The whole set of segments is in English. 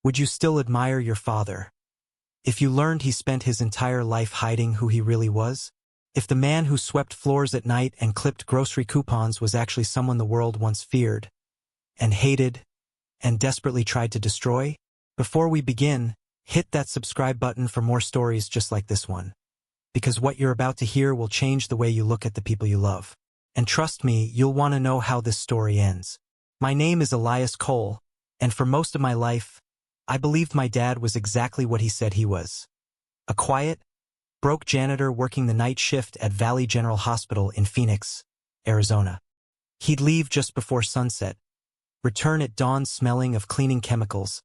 Would you still admire your father if you learned he spent his entire life hiding who he really was? If the man who swept floors at night and clipped grocery coupons was actually someone the world once feared and hated and desperately tried to destroy? Before we begin, hit that subscribe button for more stories just like this one, because what you're about to hear will change the way you look at the people you love. And trust me, you'll want to know how this story ends. My name is Elias Cole, and for most of my life, I believed my dad was exactly what he said he was. A quiet, broke janitor working the night shift at Valley General Hospital in Phoenix, Arizona. He'd leave just before sunset, return at dawn smelling of cleaning chemicals,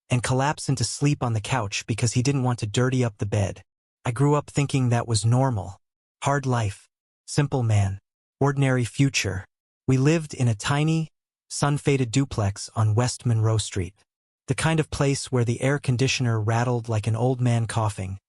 and collapse into sleep on the couch because he didn't want to dirty up the bed. I grew up thinking that was normal. Hard life, simple man, ordinary future. We lived in a tiny, sun-faded duplex on West Monroe Street. The kind of place where the air conditioner rattled like an old man coughing,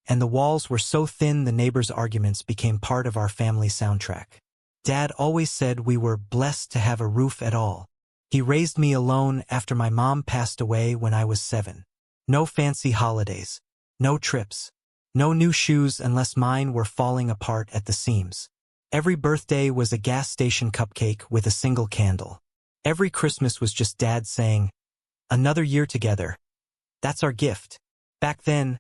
and the walls were so thin the neighbors' arguments became part of our family soundtrack. Dad always said we were blessed to have a roof at all. He raised me alone after my mom passed away when I was 7. No fancy holidays, no trips, no new shoes unless mine were falling apart at the seams. Every birthday was a gas station cupcake with a single candle. Every Christmas was just Dad saying, "Another year together. That's our gift." Back then,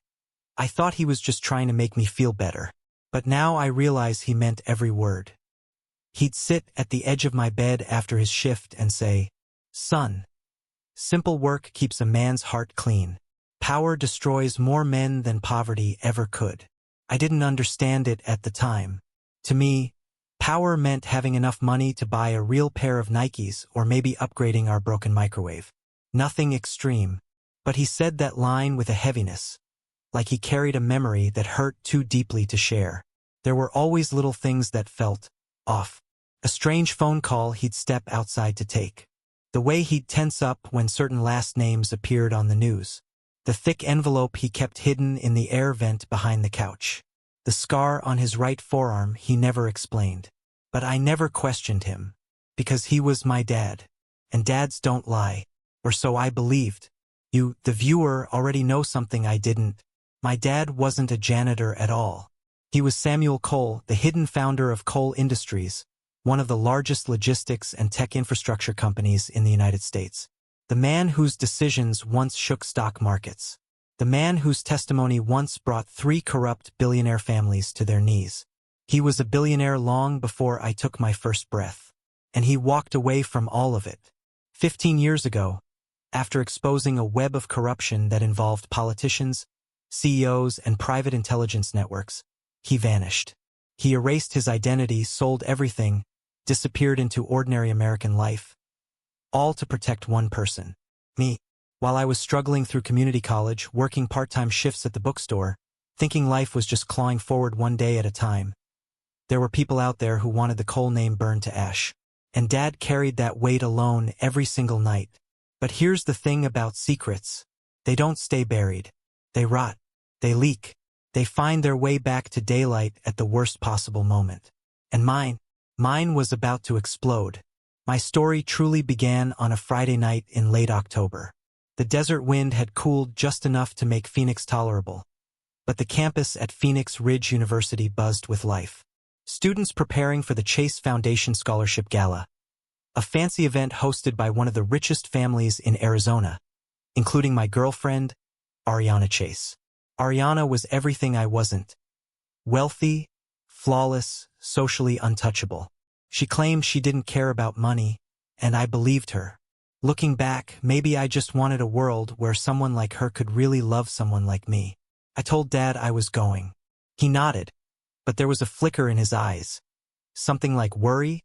I thought he was just trying to make me feel better. But now I realize he meant every word. He'd sit at the edge of my bed after his shift and say, "Son, simple work keeps a man's heart clean. Power destroys more men than poverty ever could." I didn't understand it at the time. To me, power meant having enough money to buy a real pair of Nikes or maybe upgrading our broken microwave. Nothing extreme, but he said that line with a heaviness, like he carried a memory that hurt too deeply to share. There were always little things that felt off. A strange phone call he'd step outside to take. The way he'd tense up when certain last names appeared on the news. The thick envelope he kept hidden in the air vent behind the couch. The scar on his right forearm he never explained. But I never questioned him, because he was my dad. And dads don't lie. Or so I believed. You, the viewer, already know something I didn't. My dad wasn't a janitor at all. He was Samuel Cole, the hidden founder of Cole Industries, one of the largest logistics and tech infrastructure companies in the United States. The man whose decisions once shook stock markets. The man whose testimony once brought 3 corrupt billionaire families to their knees. He was a billionaire long before I took my first breath. And he walked away from all of it. 15 years ago, after exposing a web of corruption that involved politicians, CEOs, and private intelligence networks, he vanished. He erased his identity, sold everything, disappeared into ordinary American life, all to protect one person, me. While I was struggling through community college, working part-time shifts at the bookstore, thinking life was just clawing forward one day at a time, there were people out there who wanted the Cole name burned to ash. And Dad carried that weight alone every single night. But here's the thing about secrets. They don't stay buried. They rot. They leak. They find their way back to daylight at the worst possible moment. And mine was about to explode. My story truly began on a Friday night in late October. The desert wind had cooled just enough to make Phoenix tolerable. But the campus at Phoenix Ridge University buzzed with life. Students preparing for the Chase Foundation Scholarship Gala, a fancy event hosted by one of the richest families in Arizona, including my girlfriend, Ariana Chase. Ariana was everything I wasn't. Wealthy, flawless, socially untouchable. She claimed she didn't care about money, and I believed her. Looking back, maybe I just wanted a world where someone like her could really love someone like me. I told Dad I was going. He nodded, but there was a flicker in his eyes. Something like worry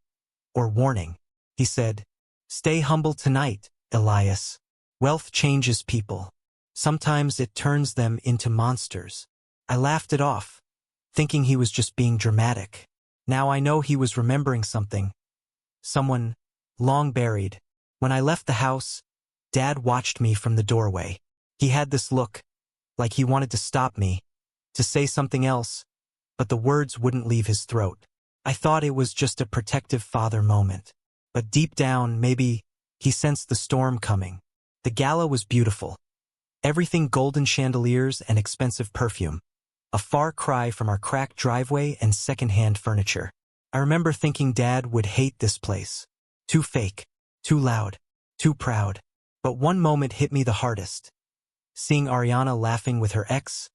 or warning. He said, "Stay humble tonight, Elias. Wealth changes people. Sometimes it turns them into monsters." I laughed it off, thinking he was just being dramatic. Now I know he was remembering something. Someone long buried. When I left the house, Dad watched me from the doorway. He had this look, like he wanted to stop me, to say something else, but the words wouldn't leave his throat. I thought it was just a protective father moment. But deep down, maybe he sensed the storm coming. The gala was beautiful. Everything golden chandeliers and expensive perfume. A far cry from our cracked driveway and second-hand furniture. I remember thinking Dad would hate this place. Too fake, too loud, too proud. But one moment hit me the hardest. Seeing Ariana laughing with her ex,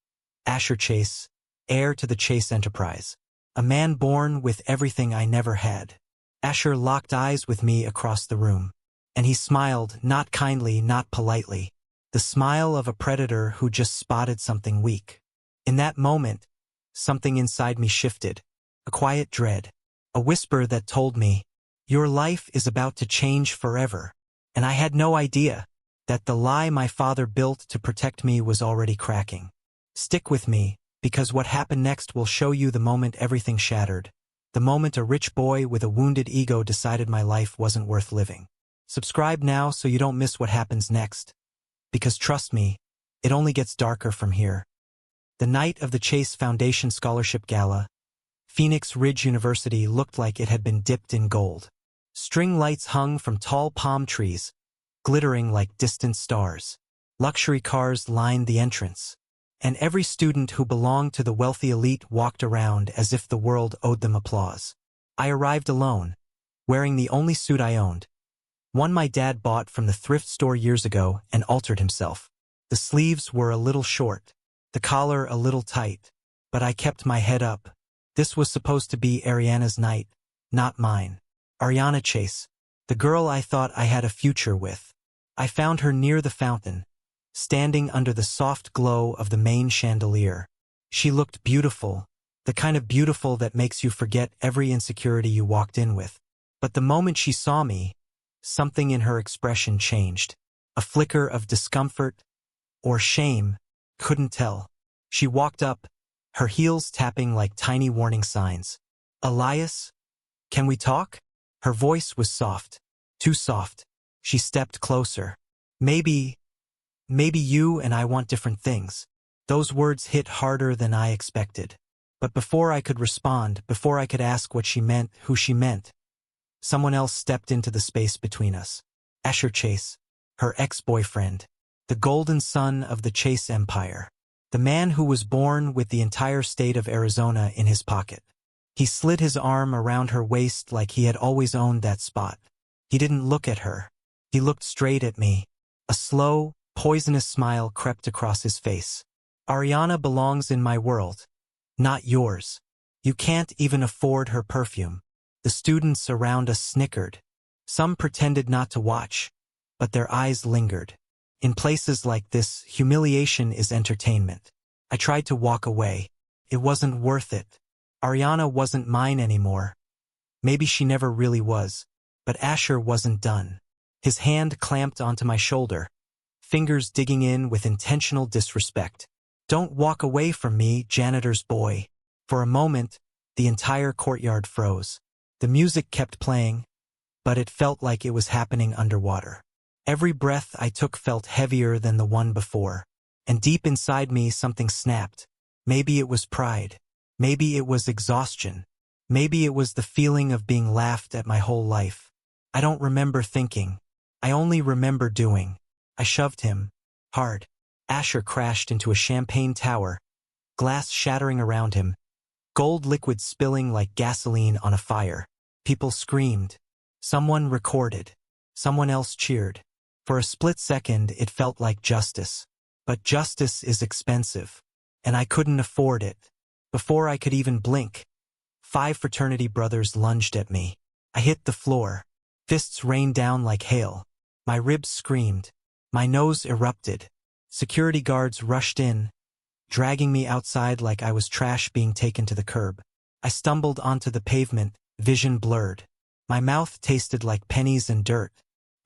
Asher Chase, heir to the Chase enterprise. A man born with everything I never had. Asher locked eyes with me across the room. And he smiled, not kindly, not politely. The smile of a predator who just spotted something weak. In that moment, something inside me shifted. A quiet dread. A whisper that told me, your life is about to change forever. And I had no idea that the lie my father built to protect me was already cracking. Stick with me, because what happened next will show you the moment everything shattered. The moment a rich boy with a wounded ego decided my life wasn't worth living. Subscribe now so you don't miss what happens next. Because trust me, it only gets darker from here. The night of the Chase Foundation Scholarship Gala, Phoenix Ridge University looked like it had been dipped in gold. String lights hung from tall palm trees, glittering like distant stars. Luxury cars lined the entrance. And every student who belonged to the wealthy elite walked around as if the world owed them applause. I arrived alone, wearing the only suit I owned. One my dad bought from the thrift store years ago and altered himself. The sleeves were a little short, the collar a little tight, but I kept my head up. This was supposed to be Ariana's night, not mine. Ariana Chase, the girl I thought I had a future with. I found her near the fountain, standing under the soft glow of the main chandelier. She looked beautiful, the kind of beautiful that makes you forget every insecurity you walked in with. But the moment she saw me, something in her expression changed. A flicker of discomfort or shame, couldn't tell. She walked up, her heels tapping like tiny warning signs. Elias, can we talk? Her voice was soft, too soft. She stepped closer. Maybe you and I want different things. Those words hit harder than I expected. But before I could respond, before I could ask what she meant, who she meant, someone else stepped into the space between us. Asher Chase, her ex-boyfriend, the golden son of the Chase empire, the man who was born with the entire state of Arizona in his pocket. He slid his arm around her waist like he had always owned that spot. He didn't look at her. He looked straight at me. A slow, poisonous smile crept across his face. Ariana belongs in my world, not yours. You can't even afford her perfume. The students around us snickered. Some pretended not to watch, but their eyes lingered. In places like this, humiliation is entertainment. I tried to walk away. It wasn't worth it. Ariana wasn't mine anymore. Maybe she never really was. But Asher wasn't done. His hand clamped onto my shoulder, fingers digging in with intentional disrespect. Don't walk away from me, janitor's boy. For a moment, the entire courtyard froze. The music kept playing, but it felt like it was happening underwater. Every breath I took felt heavier than the one before, and deep inside me something snapped. Maybe it was pride. Maybe it was exhaustion. Maybe it was the feeling of being laughed at my whole life. I don't remember thinking. I only remember doing. I shoved him. Hard. Asher crashed into a champagne tower, glass shattering around him, gold liquid spilling like gasoline on a fire. People screamed. Someone recorded. Someone else cheered. For a split second, it felt like justice. But justice is expensive, and I couldn't afford it. Before I could even blink, 5 fraternity brothers lunged at me. I hit the floor. Fists rained down like hail. My ribs screamed. My nose erupted. Security guards rushed in, dragging me outside like I was trash being taken to the curb. I stumbled onto the pavement, vision blurred. My mouth tasted like pennies and dirt.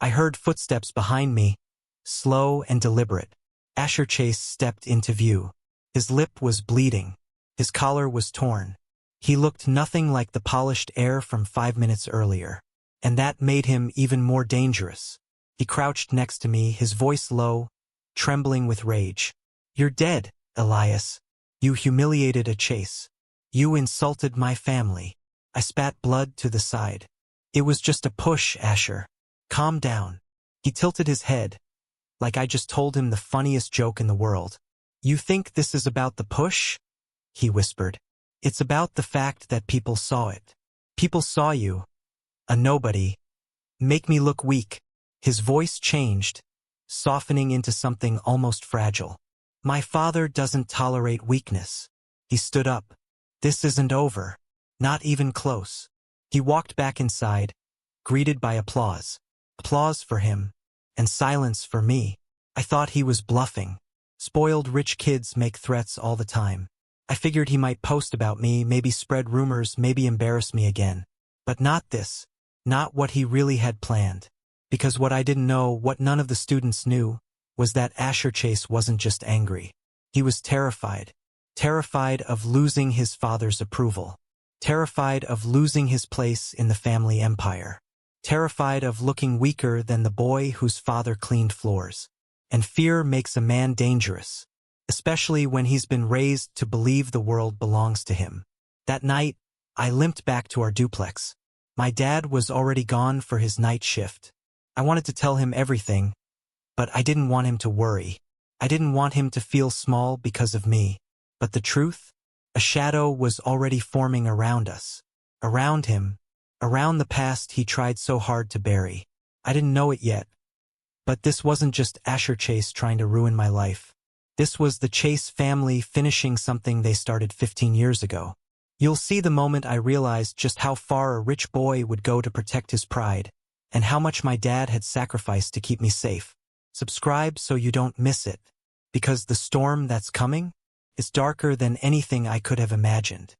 I heard footsteps behind me, slow and deliberate. Asher Chase stepped into view. His lip was bleeding. His collar was torn. He looked nothing like the polished Heir from 5 minutes earlier. And that made him even more dangerous. He crouched next to me, his voice low, trembling with rage. You're dead, Elias. You humiliated a Chase. You insulted my family. I spat blood to the side. It was just a push, Asher. Calm down. He tilted his head, like I just told him the funniest joke in the world. "You think this is about the push?" he whispered. "It's about the fact that people saw it. People saw you, a nobody, make me look weak." His voice changed, softening into something almost fragile. "My father doesn't tolerate weakness." He stood up. "This isn't over. Not even close." He walked back inside, greeted by applause. Applause for him, and silence for me. I thought he was bluffing. Spoiled rich kids make threats all the time. I figured he might post about me, maybe spread rumors, maybe embarrass me again. But not this. Not what he really had planned. Because what I didn't know, what none of the students knew, was that Asher Chase wasn't just angry. He was terrified. Terrified of losing his father's approval. Terrified of losing his place in the family empire. Terrified of looking weaker than the boy whose father cleaned floors. And fear makes a man dangerous, especially when he's been raised to believe the world belongs to him. That night, I limped back to our duplex. My dad was already gone for his night shift. I wanted to tell him everything, but I didn't want him to worry. I didn't want him to feel small because of me. But the truth? A shadow was already forming around us. Around him. Around the past he tried so hard to bury. I didn't know it yet. But this wasn't just Asher Chase trying to ruin my life. This was the Chase family finishing something they started 15 years ago. You'll see the moment I realized just how far a rich boy would go to protect his pride, and how much my dad had sacrificed to keep me safe. Subscribe so you don't miss it, because the storm that's coming is darker than anything I could have imagined.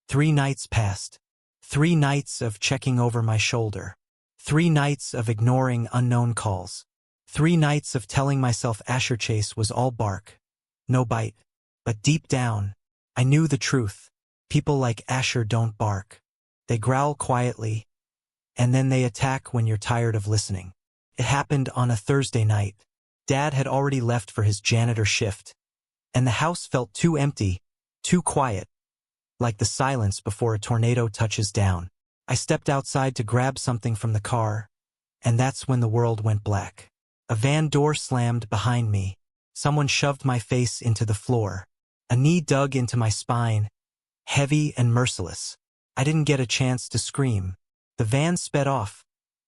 3 nights passed. 3 nights of checking over my shoulder. 3 nights of ignoring unknown calls. 3 nights of telling myself Asher Chase was all bark, no bite. But deep down, I knew the truth. People like Asher don't bark. They growl quietly, and then they attack when you're tired of listening. It happened on a Thursday night. Dad had already left for his janitor shift, and the house felt too empty, too quiet, like the silence before a tornado touches down. I stepped outside to grab something from the car, and that's when the world went black. A van door slammed behind me. Someone shoved my face into the floor. A knee dug into my spine, heavy and merciless. I didn't get a chance to scream. The van sped off,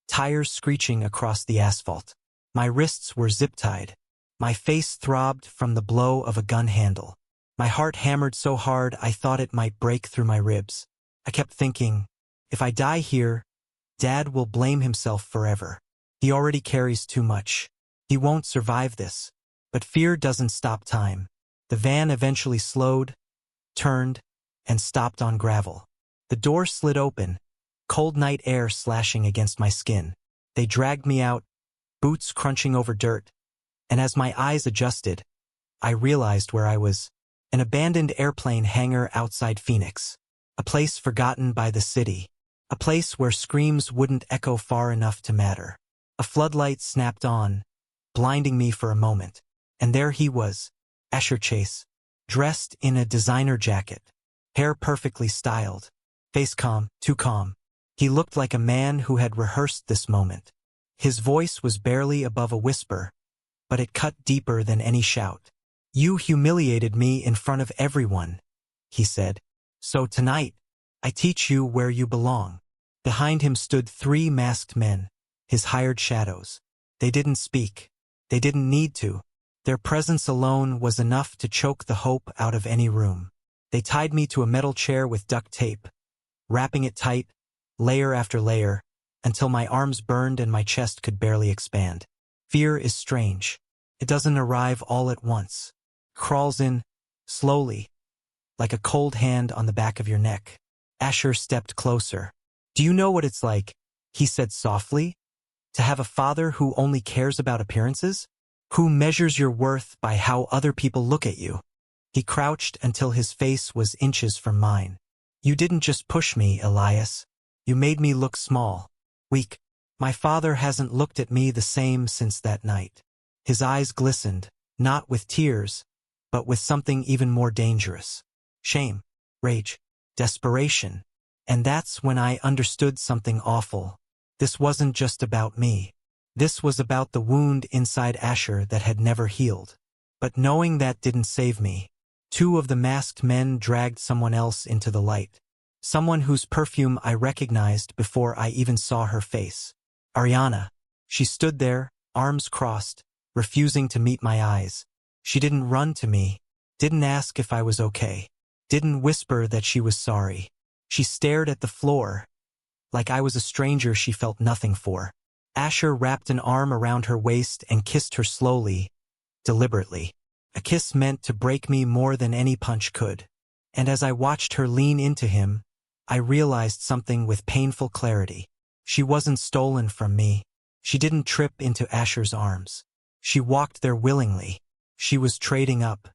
tires screeching across the asphalt. My wrists were zip-tied. My face throbbed from the blow of a gun handle. My heart hammered so hard I thought it might break through my ribs. I kept thinking, if I die here, Dad will blame himself forever. He already carries too much. He won't survive this. But fear doesn't stop time. The van eventually slowed, turned, and stopped on gravel. The door slid open, cold night air slashing against my skin. They dragged me out, boots crunching over dirt, and as my eyes adjusted, I realized where I was. An abandoned airplane hangar outside Phoenix. A place forgotten by the city. A place where screams wouldn't echo far enough to matter. A floodlight snapped on, blinding me for a moment. And there he was, Asher Chase, dressed in a designer jacket, hair perfectly styled, face calm, too calm. He looked like a man who had rehearsed this moment. His voice was barely above a whisper, but it cut deeper than any shout. "You humiliated me in front of everyone," he said. "So tonight, I teach you where you belong." Behind him stood 3 masked men, his hired shadows. They didn't speak. They didn't need to. Their presence alone was enough to choke the hope out of any room. They tied me to a metal chair with duct tape, wrapping it tight, layer after layer, until my arms burned and my chest could barely expand. Fear is strange. It doesn't arrive all at once. It crawls in, slowly, like a cold hand on the back of your neck. Asher stepped closer. "Do you know what it's like," he said softly, "to have a father who only cares about appearances? Who measures your worth by how other people look at you?" He crouched until his face was inches from mine. "You didn't just push me, Elias. You made me look small, weak. My father hasn't looked at me the same since that night." His eyes glistened, not with tears, but with something even more dangerous. Shame, rage, desperation. And that's when I understood something awful. This wasn't just about me. This was about the wound inside Asher that had never healed. But knowing that didn't save me. Two of the masked men dragged someone else into the light. Someone whose perfume I recognized before I even saw her face. Ariana. She stood there, arms crossed, refusing to meet my eyes. She didn't run to me, didn't ask if I was okay, didn't whisper that she was sorry. She stared at the floor, like I was a stranger she felt nothing for. Asher wrapped an arm around her waist and kissed her slowly, deliberately. A kiss meant to break me more than any punch could. And as I watched her lean into him, I realized something with painful clarity. She wasn't stolen from me. She didn't trip into Asher's arms. She walked there willingly. She was trading up.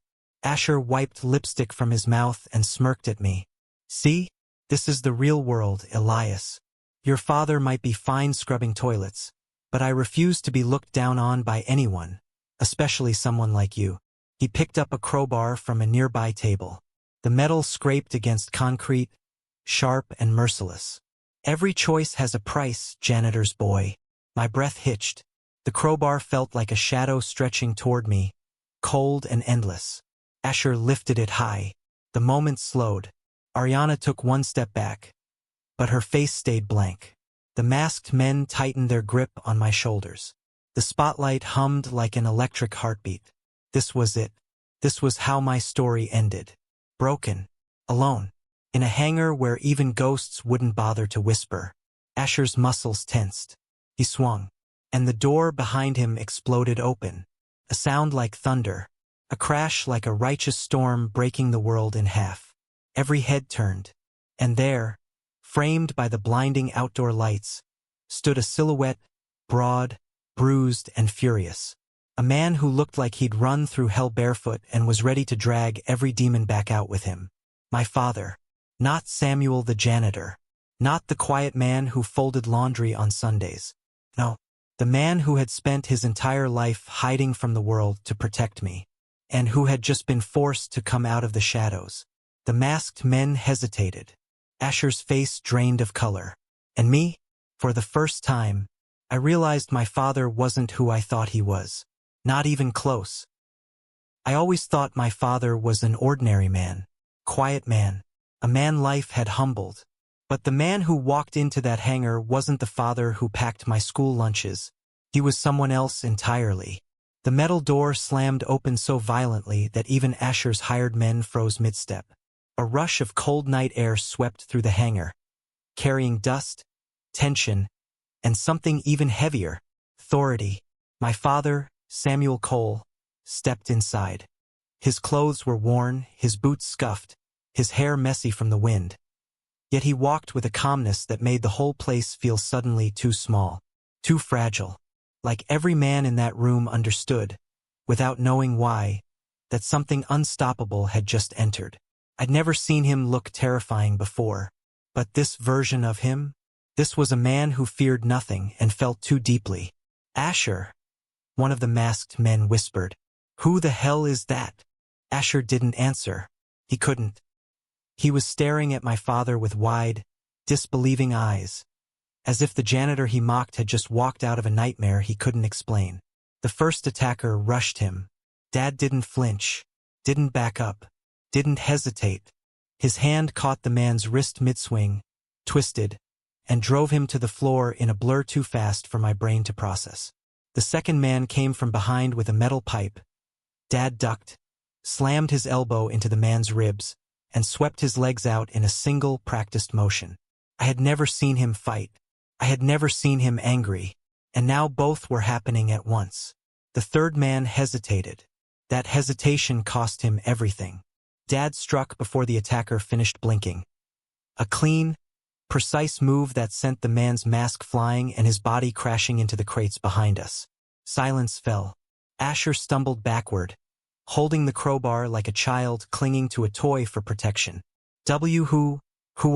Asher wiped lipstick from his mouth and smirked at me. See? This is the real world, Elias. Your father might be fine scrubbing toilets, but I refuse to be looked down on by anyone, especially someone like you. He picked up a crowbar from a nearby table. The metal scraped against concrete, sharp and merciless. Every choice has a price, janitor's boy. My breath hitched. The crowbar felt like a shadow stretching toward me, cold and endless. Asher lifted it high. The moment slowed. Ariana took one step back, but her face stayed blank. The masked men tightened their grip on my shoulders. The spotlight hummed like an electric heartbeat. This was it. This was how my story ended. Broken. Alone. In a hangar where even ghosts wouldn't bother to whisper. Asher's muscles tensed. He swung, and the door behind him exploded open. A sound like thunder. A crash like a righteous storm breaking the world in half. Every head turned, and there, framed by the blinding outdoor lights, stood a silhouette, broad, bruised, and furious. A man who looked like he'd run through hell barefoot and was ready to drag every demon back out with him. My father. Not Samuel the janitor. Not the quiet man who folded laundry on Sundays. No, the man who had spent his entire life hiding from the world to protect me, and who had just been forced to come out of the shadows. The masked men hesitated. Asher's face drained of color. And me? For the first time, I realized my father wasn't who I thought he was. Not even close. I always thought my father was an ordinary man. Quiet man. A man life had humbled. But the man who walked into that hangar wasn't the father who packed my school lunches. He was someone else entirely. The metal door slammed open so violently that even Asher's hired men froze mid-step. A rush of cold night air swept through the hangar, carrying dust, tension, and something even heavier, authority. My father, Samuel Cole, stepped inside. His clothes were worn, his boots scuffed, his hair messy from the wind. Yet he walked with a calmness that made the whole place feel suddenly too small, too fragile. Like every man in that room understood, without knowing why, that something unstoppable had just entered. I'd never seen him look terrifying before, but this version of him? This was a man who feared nothing and felt too deeply. Asher, one of the masked men whispered. Who the hell is that? Asher didn't answer. He couldn't. He was staring at my father with wide, disbelieving eyes, as if the janitor he mocked had just walked out of a nightmare he couldn't explain. The first attacker rushed him. Dad didn't flinch, didn't back up, didn't hesitate. His hand caught the man's wrist mid-swing, twisted, and drove him to the floor in a blur too fast for my brain to process. The second man came from behind with a metal pipe. Dad ducked, slammed his elbow into the man's ribs, and swept his legs out in a single, practiced motion. I had never seen him fight. I had never seen him angry, and now both were happening at once. The third man hesitated. That hesitation cost him everything. Dad struck before the attacker finished blinking. A clean, precise move that sent the man's mask flying and his body crashing into the crates behind us. Silence fell. Asher stumbled backward, holding the crowbar like a child clinging to a toy for protection. Who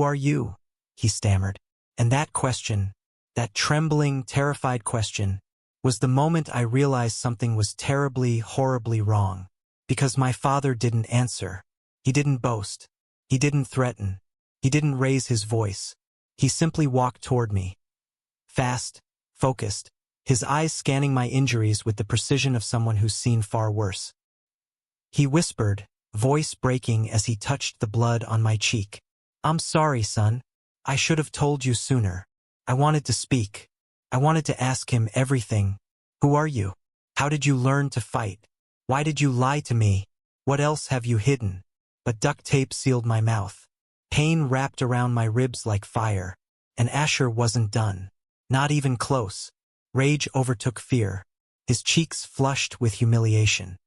are you? He stammered. And that question, that trembling, terrified question, was the moment I realized something was terribly, horribly wrong. Because my father didn't answer. He didn't boast. He didn't threaten. He didn't raise his voice. He simply walked toward me. Fast, focused, his eyes scanning my injuries with the precision of someone who's seen far worse. He whispered, voice breaking as he touched the blood on my cheek. "I'm sorry, son. I should have told you sooner. I wanted to speak. I wanted to ask him everything. Who are you? How did you learn to fight? Why did you lie to me? What else have you hidden?" But duct tape sealed my mouth. Pain wrapped around my ribs like fire. And Asher wasn't done. Not even close. Rage overtook fear. His cheeks flushed with humiliation.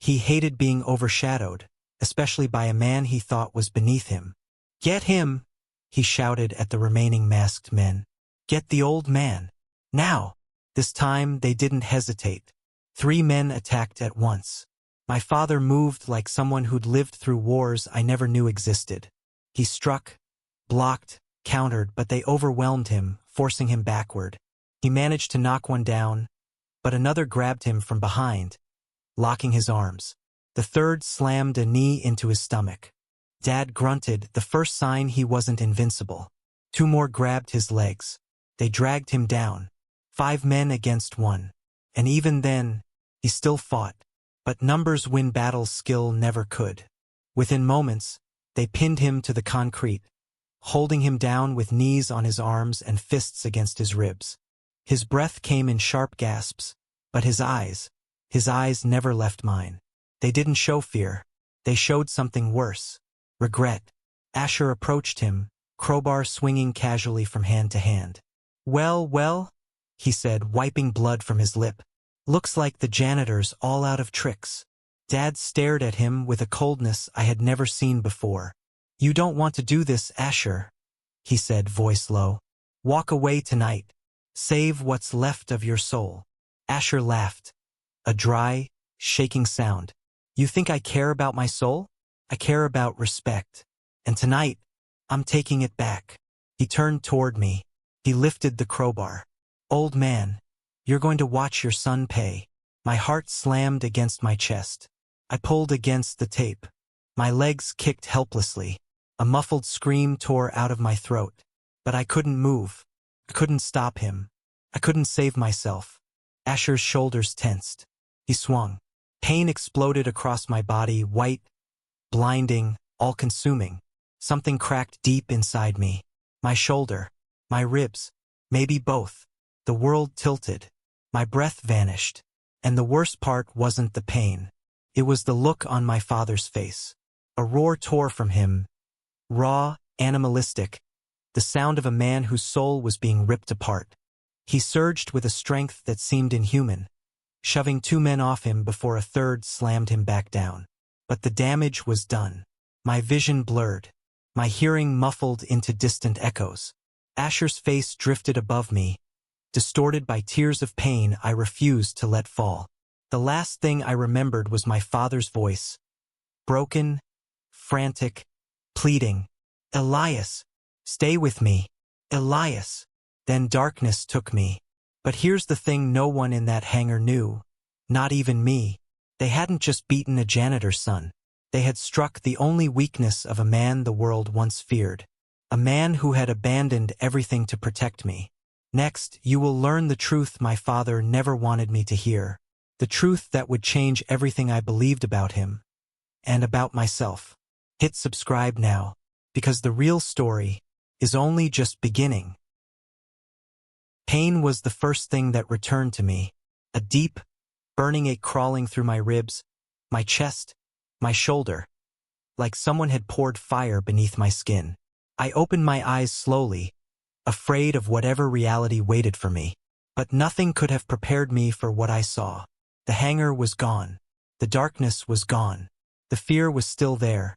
He hated being overshadowed, especially by a man he thought was beneath him. "Get him!" he shouted at the remaining masked men. "Get the old man. Now!" This time they didn't hesitate. 3 men attacked at once. My father moved like someone who'd lived through wars I never knew existed. He struck, blocked, countered, but they overwhelmed him, forcing him backward. He managed to knock one down, but another grabbed him from behind, locking his arms. The third slammed a knee into his stomach. Dad grunted, the first sign he wasn't invincible. 2 more grabbed his legs. They dragged him down. 5 men against 1. And even then, he still fought. But numbers win battles skill never could. Within moments, they pinned him to the concrete, holding him down with knees on his arms and fists against his ribs. His breath came in sharp gasps, but his eyes never left mine. They didn't show fear. They showed something worse. Regret. Asher approached him, crowbar swinging casually from hand to hand. Well, he said, wiping blood from his lip. "Looks like the janitor's all out of tricks." Dad stared at him with a coldness I had never seen before. "You don't want to do this, Asher," he said, voice low. "Walk away tonight. Save what's left of your soul." Asher laughed. A dry, shaking sound. "You think I care about my soul? I care about respect. And tonight, I'm taking it back." He turned toward me. He lifted the crowbar. "Old man, you're going to watch your son pay." My heart slammed against my chest. I pulled against the tape. My legs kicked helplessly. A muffled scream tore out of my throat. But I couldn't move. I couldn't stop him. I couldn't save myself. Asher's shoulders tensed. He swung. Pain exploded across my body, white, blinding, all-consuming. Something cracked deep inside me. My shoulder. My ribs. Maybe both. The world tilted. My breath vanished. And the worst part wasn't the pain. It was the look on my father's face. A roar tore from him. Raw, animalistic. The sound of a man whose soul was being ripped apart. He surged with a strength that seemed inhuman, shoving 2 men off him before a third slammed him back down. But the damage was done. My vision blurred. My hearing muffled into distant echoes. Asher's face drifted above me, distorted by tears of pain I refused to let fall. The last thing I remembered was my father's voice. Broken, frantic, pleading. "Elias, stay with me. Elias." Then darkness took me. But here's the thing no one in that hangar knew. Not even me. They hadn't just beaten a janitor's son. They had struck the only weakness of a man the world once feared. A man who had abandoned everything to protect me. Next, you will learn the truth my father never wanted me to hear. The truth that would change everything I believed about him. And about myself. Hit subscribe now, because the real story is only just beginning. Pain was the first thing that returned to me. A deep, burning ache crawling through my ribs, my chest, my shoulder. Like someone had poured fire beneath my skin. I opened my eyes slowly, afraid of whatever reality waited for me. But nothing could have prepared me for what I saw. The hangar was gone. The darkness was gone. The fear was still there.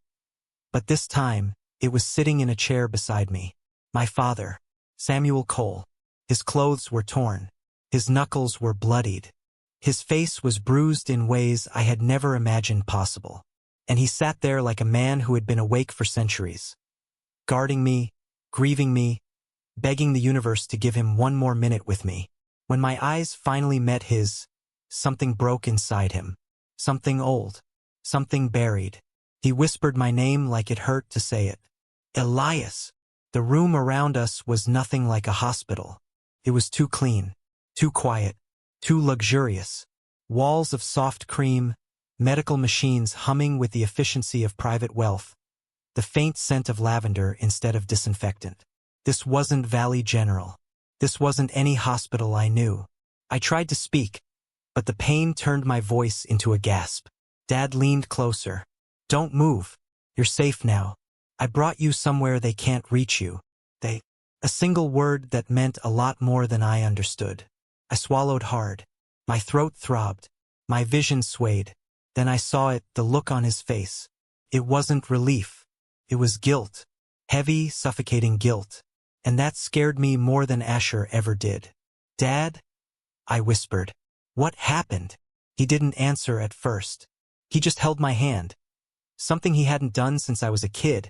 But this time, it was sitting in a chair beside me. My father, Samuel Cole. His clothes were torn. His knuckles were bloodied. His face was bruised in ways I had never imagined possible. And he sat there like a man who had been awake for centuries. Guarding me, grieving me, begging the universe to give him one more minute with me. When my eyes finally met his, something broke inside him. Something old. Something buried. He whispered my name like it hurt to say it. Elias. The room around us was nothing like a hospital. It was too clean, too quiet, Too luxurious. Walls of soft cream, medical machines humming with the efficiency of private wealth, the faint scent of lavender instead of disinfectant. This wasn't Valley General. This wasn't any hospital I knew. I tried to speak, but the pain turned my voice into a gasp. Dad leaned closer. Don't move. You're safe now. I brought you somewhere they can't reach you. A single word that meant a lot more than I understood. I swallowed hard. My throat throbbed. My vision swayed. Then I saw it, the look on his face. It wasn't relief. It was guilt. Heavy, suffocating guilt. And that scared me more than Asher ever did. Dad? I whispered. What happened? He didn't answer at first. He just held my hand. Something he hadn't done since I was a kid,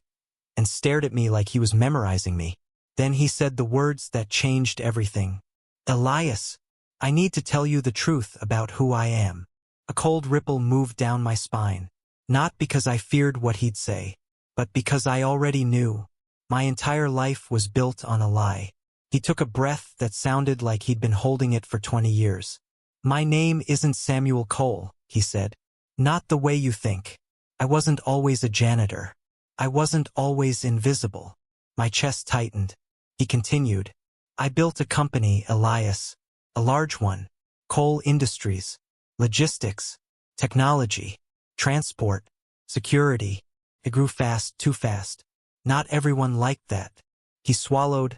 and stared at me like he was memorizing me. Then he said the words that changed everything. Elias, I need to tell you the truth about who I am. A cold ripple moved down my spine. Not because I feared what he'd say, but because I already knew. My entire life was built on a lie. He took a breath that sounded like he'd been holding it for 20 years. My name isn't Samuel Cole, he said. Not the way you think. I wasn't always a janitor. I wasn't always invisible. My chest tightened. He continued. I built a company, Elias. A large one. Cole Industries. Logistics. Technology. Transport. Security. It grew fast, too fast. Not everyone liked that. He swallowed,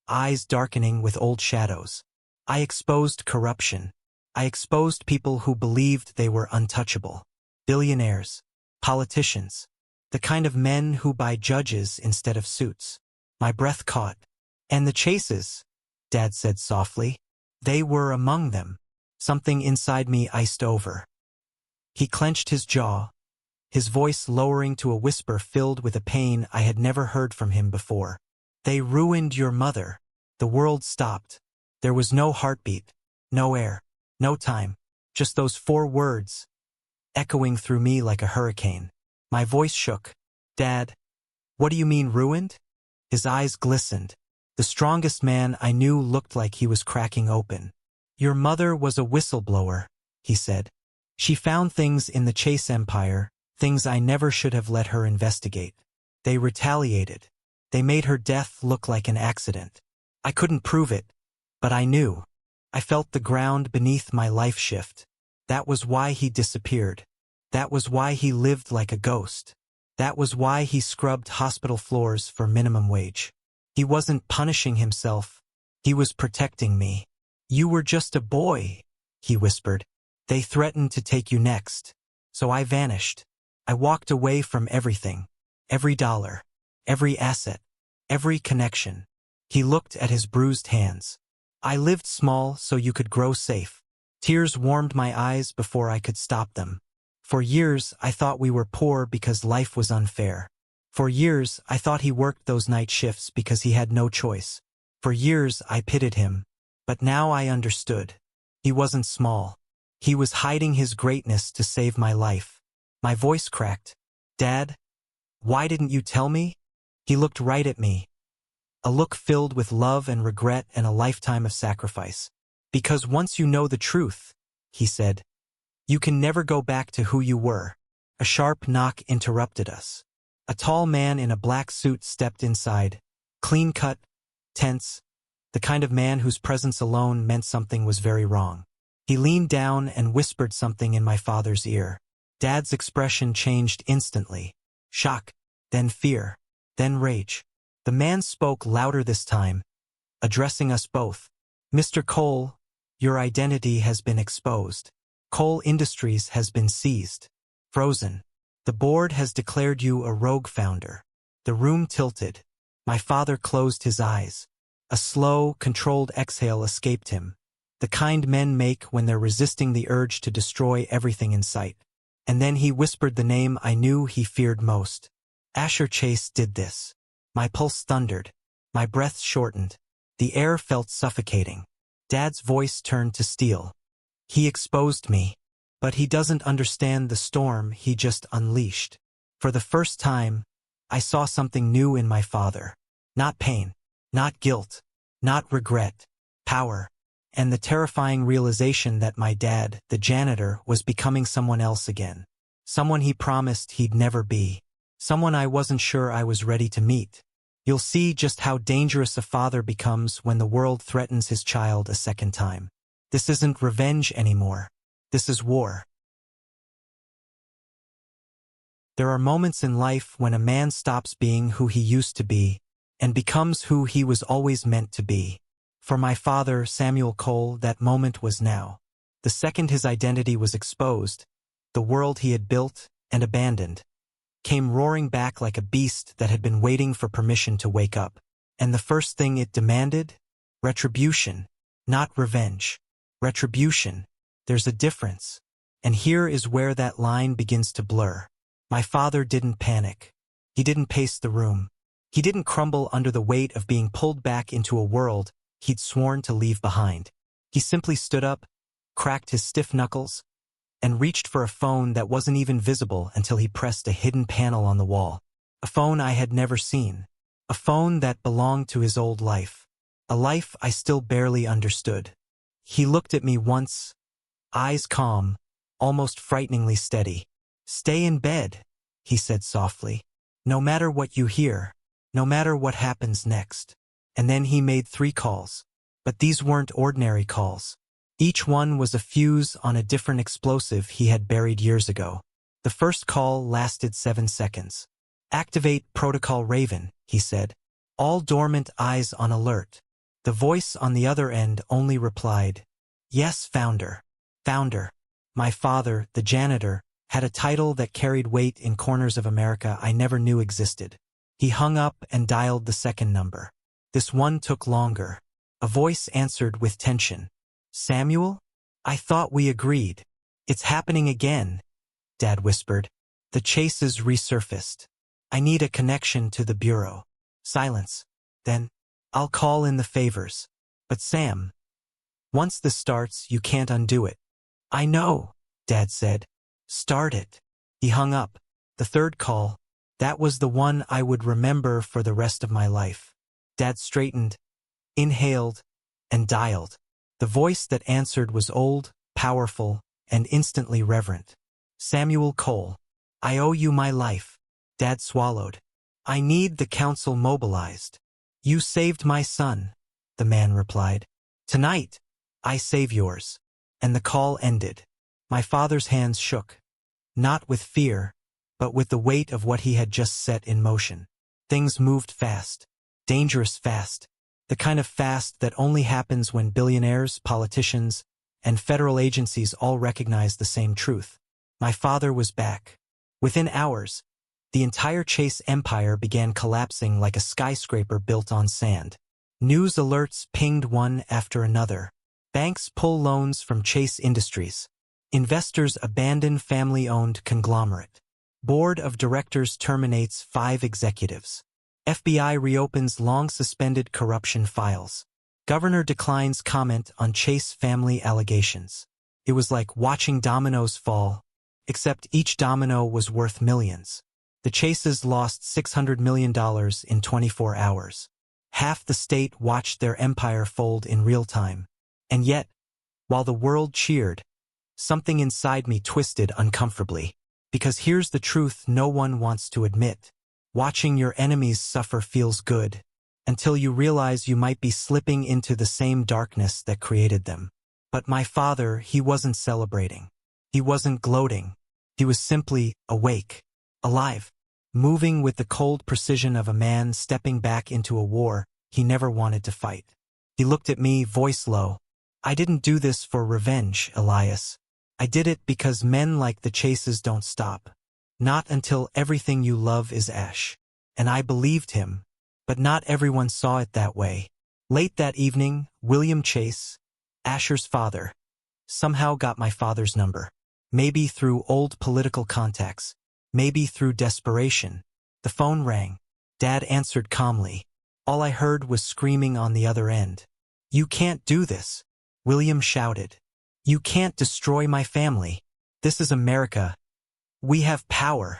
eyes darkening with old shadows. I exposed corruption. I exposed people who believed they were untouchable. Billionaires. Politicians. The kind of men who buy judges instead of suits. My breath caught. And the chases, Dad said softly. They were among them. Something inside me iced over. He clenched his jaw, his voice lowering to a whisper filled with a pain I had never heard from him before. They ruined your mother. The world stopped. There was no heartbeat, no air, no time, just those 4 words, echoing through me like a hurricane. My voice shook. Dad, what do you mean ruined? His eyes glistened. The strongest man I knew looked like he was cracking open. Your mother was a whistleblower, he said. She found things in the Chase Empire, things I never should have let her investigate. They retaliated. They made her death look like an accident. I couldn't prove it, but I knew. I felt the ground beneath my life shift. That was why he disappeared. That was why he lived like a ghost. That was why he scrubbed hospital floors for minimum wage. He wasn't punishing himself. He was protecting me. You were just a boy, he whispered. They threatened to take you next. So I vanished. I walked away from everything. Every dollar. Every asset. Every connection. He looked at his bruised hands. I lived small so you could grow safe. Tears warmed my eyes before I could stop them. For years, I thought we were poor because life was unfair. For years, I thought he worked those night shifts because he had no choice. For years, I pitied him. But now I understood. He wasn't small. He was hiding his greatness to save my life. My voice cracked. Dad, why didn't you tell me? He looked right at me. A look filled with love and regret and a lifetime of sacrifice. Because once you know the truth, he said, you can never go back to who you were. A sharp knock interrupted us. A tall man in a black suit stepped inside, clean-cut, tense, the kind of man whose presence alone meant something was very wrong. He leaned down and whispered something in my father's ear. Dad's expression changed instantly. Shock, then fear, then rage. The man spoke louder this time, addressing us both. Mr. Cole, your identity has been exposed. Cole Industries has been seized. Frozen. The board has declared you a rogue founder. The room tilted. My father closed his eyes. A slow, controlled exhale escaped him. The kind men make when they're resisting the urge to destroy everything in sight. And then he whispered the name I knew he feared most. Asher Chase did this. My pulse thundered. My breath shortened. The air felt suffocating. Dad's voice turned to steel. He exposed me. But he doesn't understand the storm he just unleashed. For the first time, I saw something new in my father. Not pain. Not guilt. Not regret. Power. and the terrifying realization that my dad, the janitor, was becoming someone else again. Someone he promised he'd never be. Someone I wasn't sure I was ready to meet. You'll see just how dangerous a father becomes when the world threatens his child a second time. This isn't revenge anymore. This is war. There are moments in life when a man stops being who he used to be and becomes who he was always meant to be. For my father, Samuel Cole, that moment was now. The second his identity was exposed, the world he had built and abandoned came roaring back like a beast that had been waiting for permission to wake up. And the first thing it demanded? Retribution, not revenge. Retribution. There's a difference. And here is where that line begins to blur. My father didn't panic. He didn't pace the room. He didn't crumble under the weight of being pulled back into a world he'd sworn to leave behind. He simply stood up, cracked his stiff knuckles, and reached for a phone that wasn't even visible until he pressed a hidden panel on the wall. A phone I had never seen. A phone that belonged to his old life. A life I still barely understood. He looked at me once, eyes calm, almost frighteningly steady. "Stay in bed," he said softly. "No matter what you hear, no matter what happens next." And then he made 3 calls. But these weren't ordinary calls. Each one was a fuse on a different explosive he had buried years ago. The first call lasted 7 seconds. "Activate Protocol Raven," he said. "All dormant eyes on alert." The voice on the other end only replied, "Yes, Founder." Founder. My father, the janitor, had a title that carried weight in corners of America I never knew existed. He hung up and dialed the second number. This one took longer. A voice answered with tension. "Samuel? I thought we agreed." "It's happening again," Dad whispered. "The chases resurfaced. I need a connection to the bureau." Silence. Then, "I'll call in the favors." "But Sam, once this starts, you can't undo it." "I know," Dad said. "Start it." He hung up. The third call, that was the one I would remember for the rest of my life. Dad straightened, inhaled, and dialed. The voice that answered was old, powerful, and instantly reverent. "Samuel Cole, I owe you my life." Dad swallowed. "I need the council mobilized." "You saved my son," the man replied. "Tonight, I save yours." And the call ended. My father's hands shook. Not with fear, but with the weight of what he had just set in motion. Things moved fast. Dangerous fast. The kind of fast that only happens when billionaires, politicians, and federal agencies all recognize the same truth. My father was back. Within hours, the entire Chase empire began collapsing like a skyscraper built on sand. News alerts pinged one after another. Banks pull loans from Chase Industries. Investors abandon family-owned conglomerate. Board of Directors terminates 5 executives. FBI reopens long-suspended corruption files. Governor declines comment on Chase family allegations. It was like watching dominoes fall, except each domino was worth millions. The Chases lost $600 million in 24 hours. Half the state watched their empire fold in real time. And yet, while the world cheered, something inside me twisted uncomfortably. Because here's the truth no one wants to admit. Watching your enemies suffer feels good, until you realize you might be slipping into the same darkness that created them. But my father, he wasn't celebrating. He wasn't gloating. He was simply awake, alive, moving with the cold precision of a man stepping back into a war he never wanted to fight. He looked at me, voice low. "I didn't do this for revenge, Elias. I did it because men like the Chases don't stop. Not until everything you love is ash." And I believed him, but not everyone saw it that way. Late that evening, William Chase, Asher's father, somehow got my father's number. Maybe through old political contacts, maybe through desperation. The phone rang. Dad answered calmly. All I heard was screaming on the other end. "You can't do this," William shouted. "You can't destroy my family. This is America. We have power."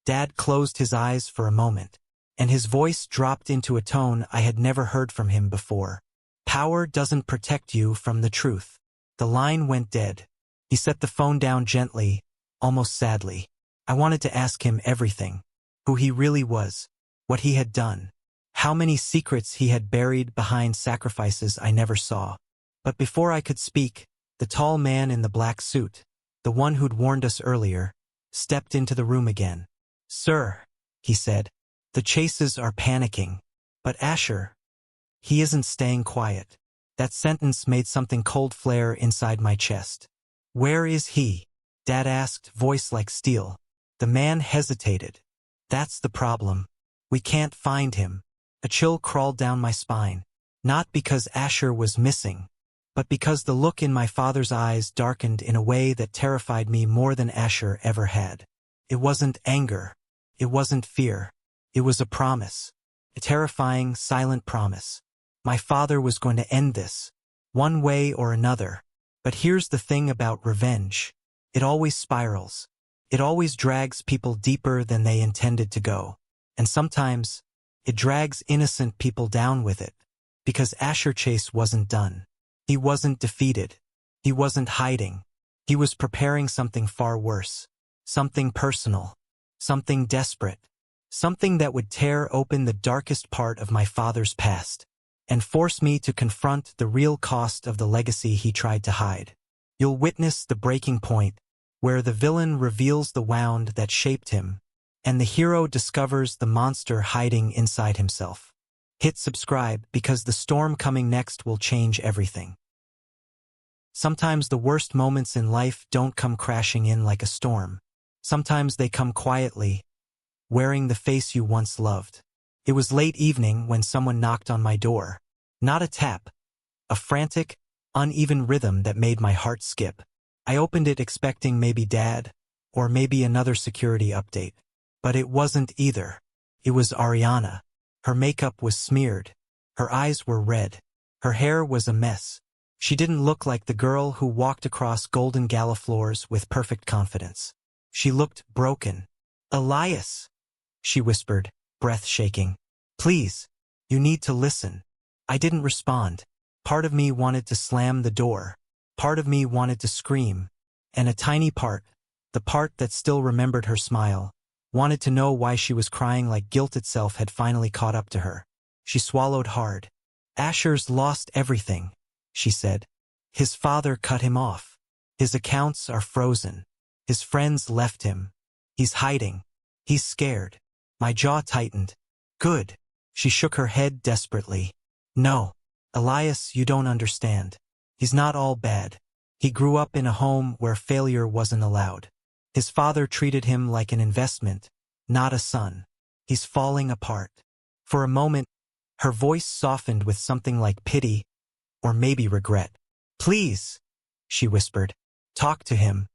Dad closed his eyes for a moment, and his voice dropped into a tone I had never heard from him before. Power doesn't protect you from the truth. The line went dead. He set the phone down gently, almost sadly. I wanted to ask him everything. Who he really was. What he had done. How many secrets he had buried behind sacrifices I never saw. But before I could speak, the tall man in the black suit, the one who'd warned us earlier, stepped into the room again. "Sir," he said, "the chases are panicking. But Asher, he isn't staying quiet." That sentence made something cold flare inside my chest. "Where is he?" Dad asked, voice like steel. The man hesitated. "That's the problem. We can't find him." A chill crawled down my spine. Not because Asher was missing, but because the look in my father's eyes darkened in a way that terrified me more than Asher ever had. It wasn't anger. It wasn't fear. It was a promise. A terrifying, silent promise. My father was going to end this, one way or another. But here's the thing about revenge. It always spirals. It always drags people deeper than they intended to go. And sometimes, it drags innocent people down with it. Because Asher Chase wasn't done. He wasn't defeated. He wasn't hiding. He was preparing something far worse. Something personal. Something desperate. Something that would tear open the darkest part of my father's past. And force me to confront the real cost of the legacy he tried to hide. You'll witness the breaking point, where the villain reveals the wound that shaped him, and the hero discovers the monster hiding inside himself. Hit subscribe because the storm coming next will change everything. Sometimes the worst moments in life don't come crashing in like a storm. Sometimes they come quietly, wearing the face you once loved. It was late evening when someone knocked on my door. Not a tap. A frantic, uneven rhythm that made my heart skip. I opened it expecting maybe Dad, or maybe another security update. But it wasn't either. It was Ariana. Her makeup was smeared. Her eyes were red. Her hair was a mess. She didn't look like the girl who walked across golden gala floors with perfect confidence. She looked broken. "Elias," she whispered, breath shaking. "Please, you need to listen." I didn't respond. Part of me wanted to slam the door. Part of me wanted to scream. And a tiny part, the part that still remembered her smile, wanted to know why she was crying like guilt itself had finally caught up to her. She swallowed hard. "Asher's lost everything," she said. "His father cut him off. His accounts are frozen. His friends left him. He's hiding. He's scared." My jaw tightened. "Good." She shook her head desperately. "No. Elias, you don't understand. He's not all bad. He grew up in a home where failure wasn't allowed. His father treated him like an investment, not a son. He's falling apart." For a moment, her voice softened with something like pity, or maybe regret. "Please," she whispered, "talk to him.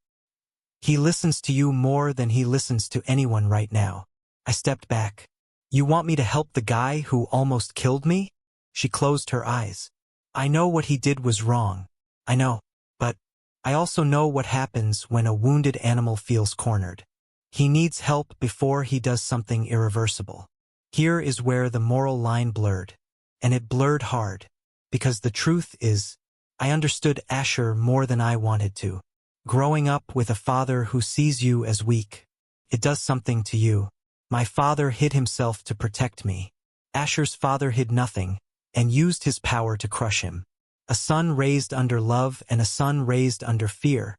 He listens to you more than he listens to anyone right now." I stepped back. "You want me to help the guy who almost killed me?" She closed her eyes. "I know what he did was wrong. I know. But I also know what happens when a wounded animal feels cornered. He needs help before he does something irreversible." Here is where the moral line blurred. And it blurred hard. Because the truth is, I understood Asher more than I wanted to. Growing up with a father who sees you as weak, it does something to you. My father hid himself to protect me. Asher's father hid nothing, and used his power to crush him. A son raised under love and a son raised under fear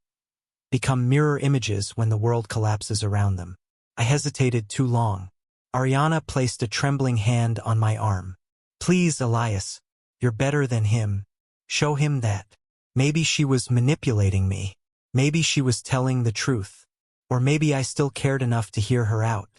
become mirror images when the world collapses around them. I hesitated too long. Ariana placed a trembling hand on my arm. "Please, Elias, you're better than him. Show him that." Maybe she was manipulating me. Maybe she was telling the truth. Or maybe I still cared enough to hear her out.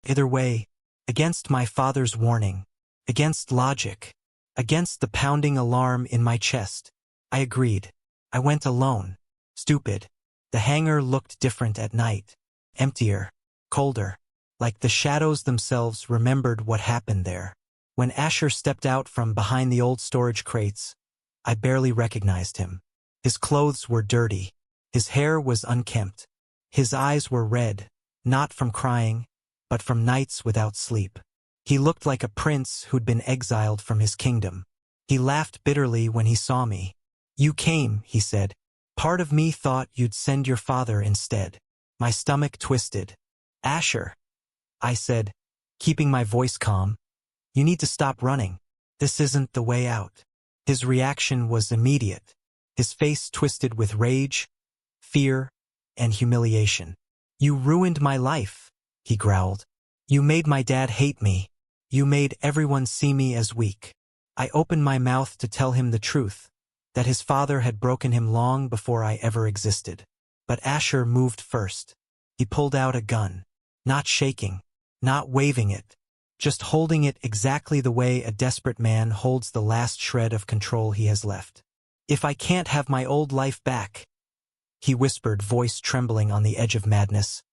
Either way, against my father's warning, against logic, against the pounding alarm in my chest, I agreed. I went alone. Stupid. The hangar looked different at night. Emptier. Colder. Like the shadows themselves remembered what happened there. When Asher stepped out from behind the old storage crates, I barely recognized him. His clothes were dirty. His hair was unkempt. His eyes were red, not from crying, but from nights without sleep. He looked like a prince who'd been exiled from his kingdom. He laughed bitterly when he saw me. "You came," he said. "Part of me thought you'd send your father instead." My stomach twisted. "Asher," I said, keeping my voice calm, "you need to stop running. This isn't the way out." His reaction was immediate. His face twisted with rage, fear, and humiliation. "You ruined my life," he growled. "You made my dad hate me. You made everyone see me as weak." I opened my mouth to tell him the truth, that his father had broken him long before I ever existed. But Asher moved first. He pulled out a gun, not shaking, not waving it, just holding it exactly the way a desperate man holds the last shred of control he has left. "If I can't have my old life back," he whispered, voice trembling on the edge of madness,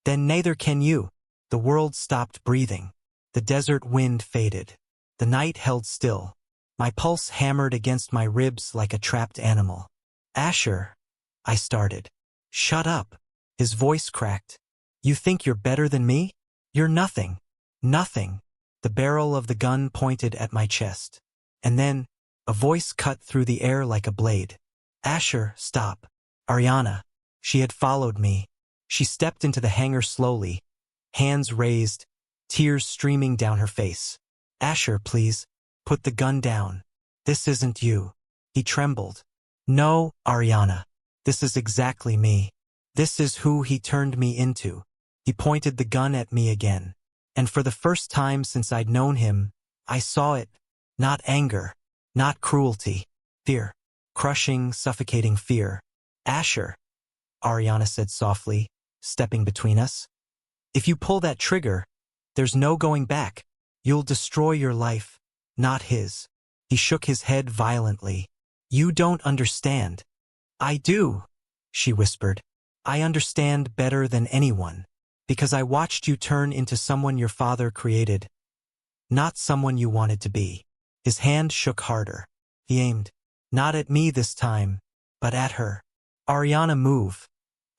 "then neither can you." The world stopped breathing. The desert wind faded. The night held still. My pulse hammered against my ribs like a trapped animal. "Asher," I started. "Shut up." His voice cracked. "You think you're better than me? You're nothing. Nothing." The barrel of the gun pointed at my chest. And then, a voice cut through the air like a blade. "Asher, stop." Ariana. She had followed me. She stepped into the hangar slowly, hands raised, tears streaming down her face. "Asher, please, put the gun down. This isn't you." He trembled. "No, Ariana. This is exactly me. This is who he turned me into." He pointed the gun at me again. And for the first time since I'd known him, I saw it. Not anger. Not cruelty. Fear. Crushing, suffocating fear. "Asher," Ariana said softly, stepping between us. "If you pull that trigger, there's no going back. You'll destroy your life, not his." He shook his head violently. "You don't understand." "I do," she whispered. "I understand better than anyone. Because I watched you turn into someone your father created, not someone you wanted to be." His hand shook harder. He aimed, not at me this time, but at her. "Ariana, move,"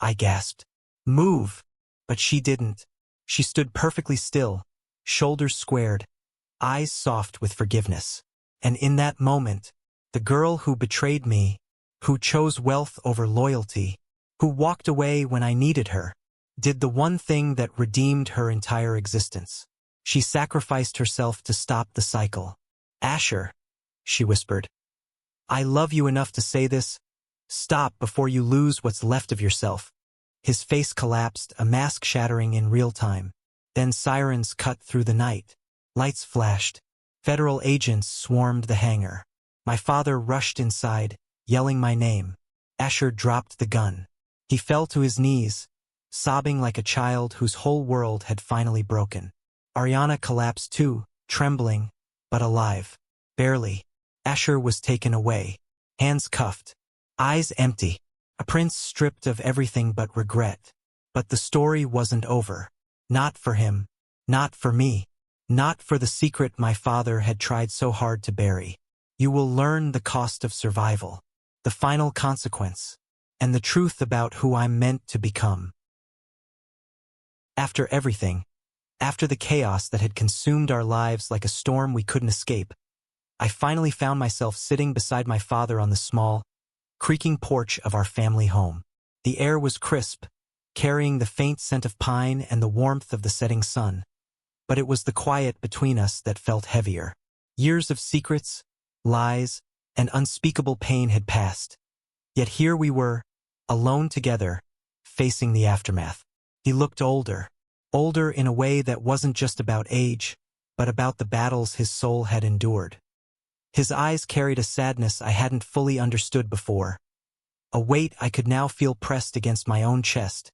I gasped. "Move." But she didn't. She stood perfectly still, shoulders squared, eyes soft with forgiveness. And in that moment, the girl who betrayed me, who chose wealth over loyalty, who walked away when I needed her, did the one thing that redeemed her entire existence. She sacrificed herself to stop the cycle. "Asher," she whispered, "I love you enough to say this. Stop before you lose what's left of yourself." His face collapsed, a mask shattering in real time. Then sirens cut through the night. Lights flashed. Federal agents swarmed the hangar. My father rushed inside, yelling my name. Asher dropped the gun. He fell to his knees, sobbing like a child whose whole world had finally broken. Ariana collapsed too, trembling, but alive. Barely. Asher was taken away. Hands cuffed. Eyes empty. A prince stripped of everything but regret. But the story wasn't over. Not for him. Not for me. Not for the secret my father had tried so hard to bury. You will learn the cost of survival, the final consequence, and the truth about who I'm meant to become. After everything, after the chaos that had consumed our lives like a storm we couldn't escape, I finally found myself sitting beside my father on the small, creaking porch of our family home. The air was crisp, carrying the faint scent of pine and the warmth of the setting sun. But it was the quiet between us that felt heavier. Years of secrets, lies, and unspeakable pain had passed. Yet here we were, alone together, facing the aftermath. He looked older. Older in a way that wasn't just about age, but about the battles his soul had endured. His eyes carried a sadness I hadn't fully understood before. A weight I could now feel pressed against my own chest.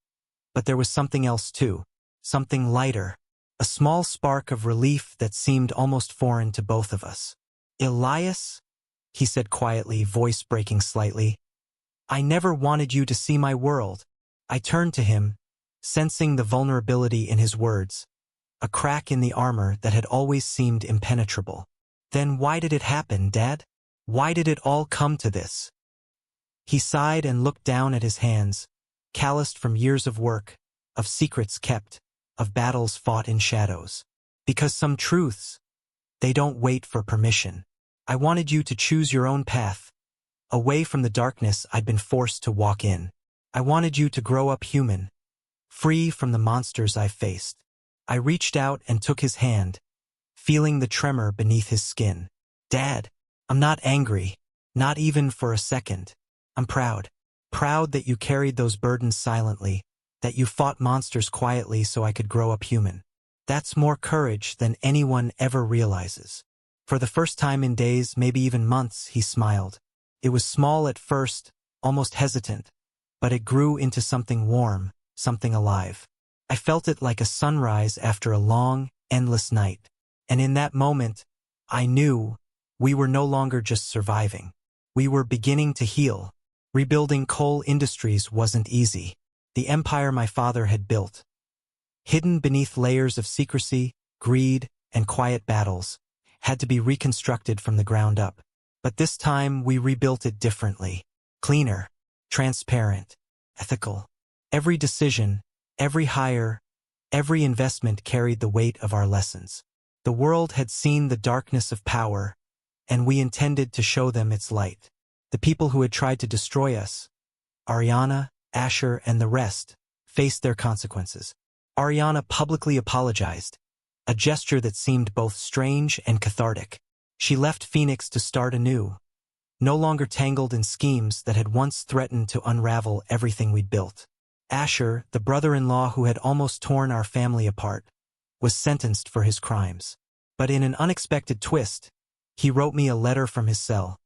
But there was something else too. Something lighter. A small spark of relief that seemed almost foreign to both of us. "Elias," he said quietly, voice breaking slightly, "I never wanted you to see my world." I turned to him, sensing the vulnerability in his words, a crack in the armor that had always seemed impenetrable. "Then why did it happen, Dad? Why did it all come to this?" He sighed and looked down at his hands, calloused from years of work, of secrets kept, of battles fought in shadows. "Because some truths, they don't wait for permission. I wanted you to choose your own path, away from the darkness I'd been forced to walk in. I wanted you to grow up human, free from the monsters I faced. I reached out and took his hand, feeling the tremor beneath his skin. Dad, I'm not angry, not even for a second. I'm proud. Proud that you carried those burdens silently, that you fought monsters quietly so I could grow up human. That's more courage than anyone ever realizes. For the first time in days, maybe even months, he smiled. It was small at first, almost hesitant, but it grew into something warm, something alive. I felt it like a sunrise after a long, endless night. And in that moment, I knew we were no longer just surviving. We were beginning to heal. Rebuilding Cole Industries wasn't easy. The empire my father had built, hidden beneath layers of secrecy, greed, and quiet battles, had to be reconstructed from the ground up. But this time we rebuilt it differently. Cleaner, transparent, ethical. Every decision, every hire, every investment carried the weight of our lessons. The world had seen the darkness of power, and we intended to show them its light. The people who had tried to destroy us, Ariana, Asher, and the rest, faced their consequences. Ariana publicly apologized, a gesture that seemed both strange and cathartic. She left Phoenix to start anew, no longer tangled in schemes that had once threatened to unravel everything we'd built. Asher, the brother-in-law who had almost torn our family apart, was sentenced for his crimes. But in an unexpected twist, he wrote me a letter from his cell,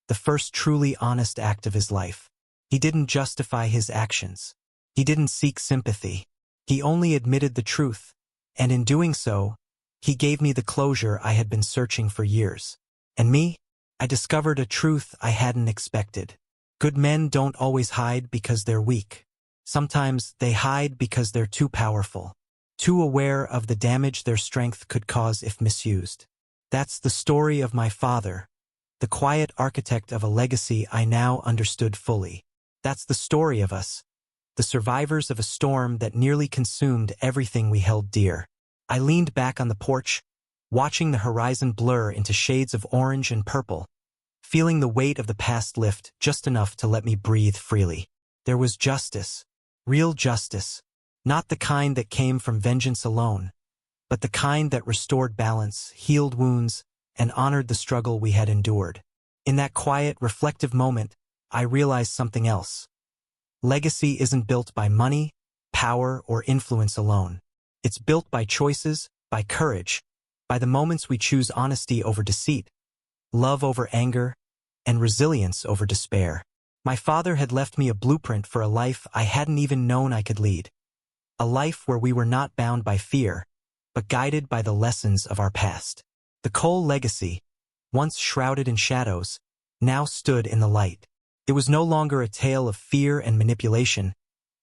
the first truly honest act of his life. He didn't justify his actions. He didn't seek sympathy. He only admitted the truth, and in doing so, he gave me the closure I had been searching for years. And me? I discovered a truth I hadn't expected. Good men don't always hide because they're weak. Sometimes they hide because they're too powerful, too aware of the damage their strength could cause if misused. That's the story of my father, the quiet architect of a legacy I now understood fully. That's the story of us, the survivors of a storm that nearly consumed everything we held dear. I leaned back on the porch, watching the horizon blur into shades of orange and purple, feeling the weight of the past lift just enough to let me breathe freely. There was justice, real justice, not the kind that came from vengeance alone, but the kind that restored balance, healed wounds, and honored the struggle we had endured. In that quiet, reflective moment, I realized something else. Legacy isn't built by money, power, or influence alone. It's built by choices, by courage, by the moments we choose honesty over deceit, love over anger, and resilience over despair. My father had left me a blueprint for a life I hadn't even known I could lead. A life where we were not bound by fear, but guided by the lessons of our past. The Cole legacy, once shrouded in shadows, now stood in the light. It was no longer a tale of fear and manipulation,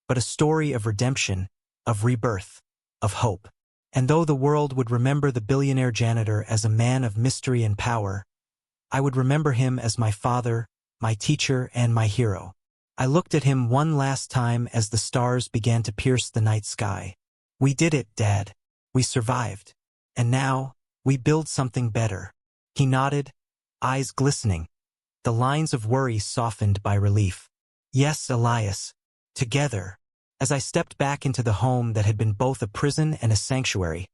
but a story of redemption, of rebirth, of hope. And though the world would remember the billionaire janitor as a man of mystery and power, I would remember him as my father, my teacher, and my hero. I looked at him one last time as the stars began to pierce the night sky. We did it, Dad. We survived. And now, we build something better. He nodded, eyes glistening, the lines of worry softened by relief. Yes, Elias. Together. As I stepped back into the home that had been both a prison and a sanctuary,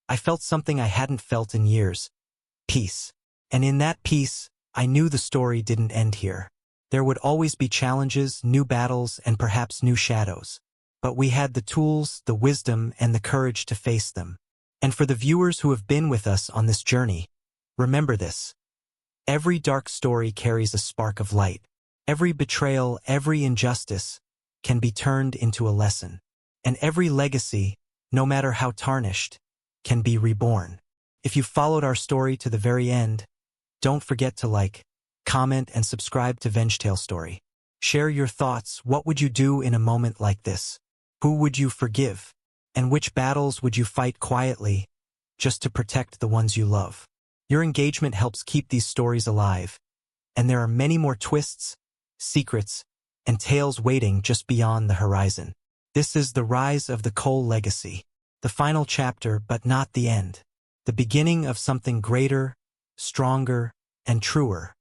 I felt something I hadn't felt in years. Peace. And in that peace, I knew the story didn't end here. There would always be challenges, new battles, and perhaps new shadows. But we had the tools, the wisdom, and the courage to face them. And for the viewers who have been with us on this journey, remember this. Every dark story carries a spark of light. Every betrayal, every injustice can be turned into a lesson. And every legacy, no matter how tarnished, can be reborn. If you followed our story to the very end, don't forget to like, comment, and subscribe to Vengetail Story. Share your thoughts. What would you do in a moment like this? Who would you forgive? And which battles would you fight quietly, just to protect the ones you love? Your engagement helps keep these stories alive, and there are many more twists, secrets, and tales waiting just beyond the horizon. This is the rise of the Cole legacy, the final chapter but not the end, the beginning of something greater, stronger, and truer.